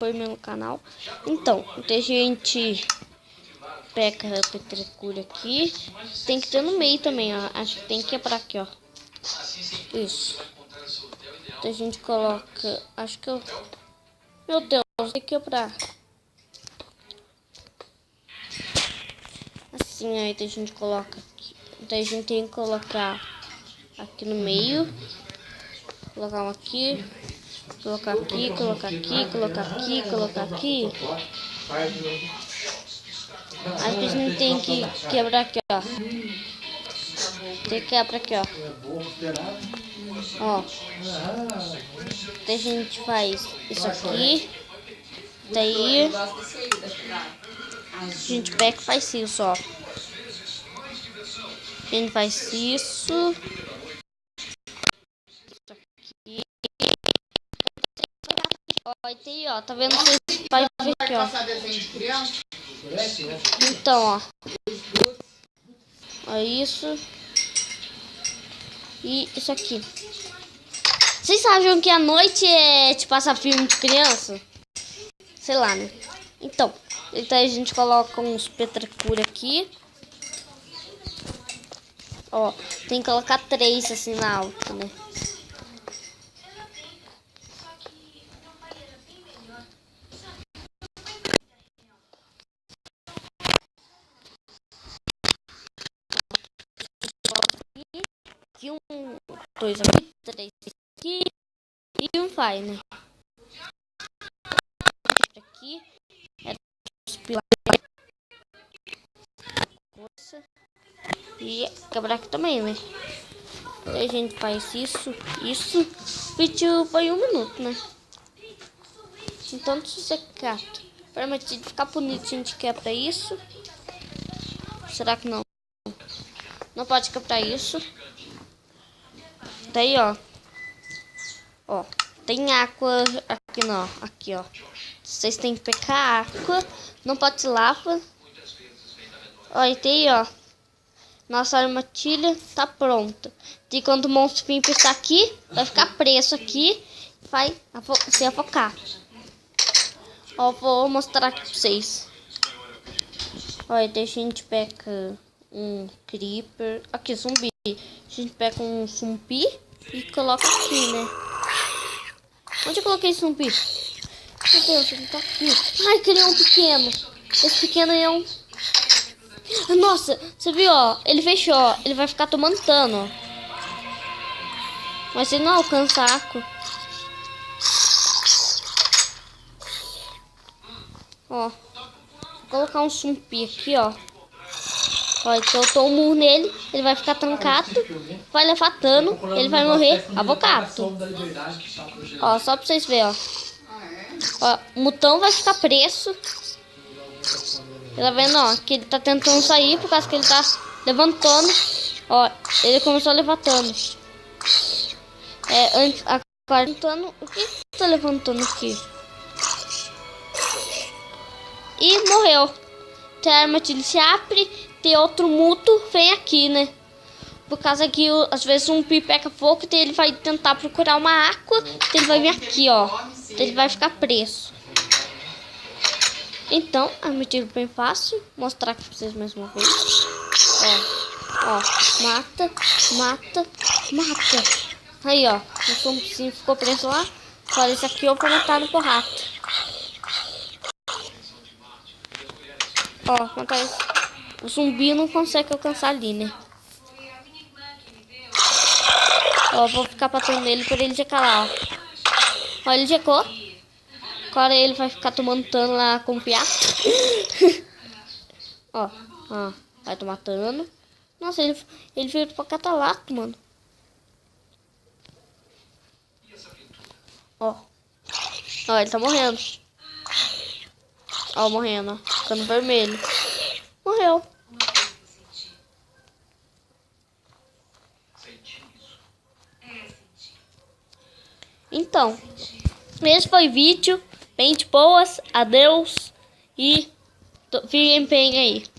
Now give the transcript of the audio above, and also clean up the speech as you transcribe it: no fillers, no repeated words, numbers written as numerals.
foi meu canal. Então, a gente pega a petricura aqui. Tem que ter no meio também, ó. Acho que tem que quebrar aqui, ó. Isso. Então a gente coloca... Acho que eu... Meu Deus, tem que quebrar. Assim, aí a gente coloca aqui. Então a gente tem que colocar aqui no meio. Colocar um aqui. Colocar aqui, colocar aqui, colocar aqui, colocar aqui. Acho que a gente tem que quebrar aqui, ó. Tem que quebrar aqui, ó. Ó. Daí a gente faz isso aqui. Daí a gente pega e faz isso, ó. A gente faz isso. Aqui. Ó, e tem, ó. Tá vendo? Vocês vai ver aqui, ó. Então, ó. Ó isso. E isso aqui. Vocês acham que a noite é de passar filme de criança? Sei lá, né? Então a gente coloca uns petracura aqui. Ó, tem que colocar 3 assim na alta, né? Aqui, 1, 2 aqui, 3 aqui e um vai, né? Aqui é os pilares. E quebrar aqui também, né? Aí a gente faz isso. O vídeo foi 1 minuto, né? Então, se você quer para ficar bonito, a gente quebra isso. Será que não? Não pode quebrar isso. Daí, ó. Ó, tem água aqui, não. Aqui, ó. Vocês têm que pegar água. Não pode ser lava. Ó, e tem, ó. Nossa armadilha tá pronta. E quando o monstro vir pisar aqui, vai ficar preso aqui. Vai se afocar. Ó, vou mostrar aqui pra vocês. Ó, e daí a gente pega um creeper. Aqui, zumbi. A gente pega um zumbi e coloca aqui, né? Onde eu coloquei esse zumbi? Meu Deus, ele tá aqui. Ai, queria um pequeno. Esse pequeno é um... Nossa, você viu, ó? Ele fechou, ó. Ele vai ficar tomando dano, ó. Mas ele não alcança água. Ó. Vou colocar um zumbi aqui, ó. Ó, então eu tô um murro nele. Ele vai ficar trancado. Vai levar dano. Ele vai morrer avocado. Ó, só pra vocês verem, ó. Ó, o mutão vai ficar preso. Tá vendo, ó, que ele tá tentando sair por causa que ele tá levantando. Ó, ele começou levantando. Antes, agora levantando. O que tá levantando aqui? E morreu. Tem a armadilha se abre. Tem outro muto, vem aqui, né? Por causa que às vezes um pi pega fogo. Então ele vai tentar procurar uma água. Então ele vai vir aqui, ó. Então ele vai ficar preso. Então, a armadilha é bem fácil. Vou mostrar aqui pra vocês mais uma vez. Ó, mata, mata, mata. Aí, ó, o zumbi ficou preso lá. Agora esse aqui eu vou matar no rato. Ó, matar esse. O zumbi não consegue alcançar ali, né? Ó, vou ficar batendo nele por ele jecar lá, ó. Ó, ele jecou. Agora ele vai ficar tomando dano lá com o piato. Ó, vai tomar dano. Nossa, ele veio pra catalato, mano. Ó, ele tá morrendo. Ó, morrendo, ó. Ficando vermelho. Morreu. Então, esse foi o vídeo. Bem de boas. Adeus. E fiquem bem aí.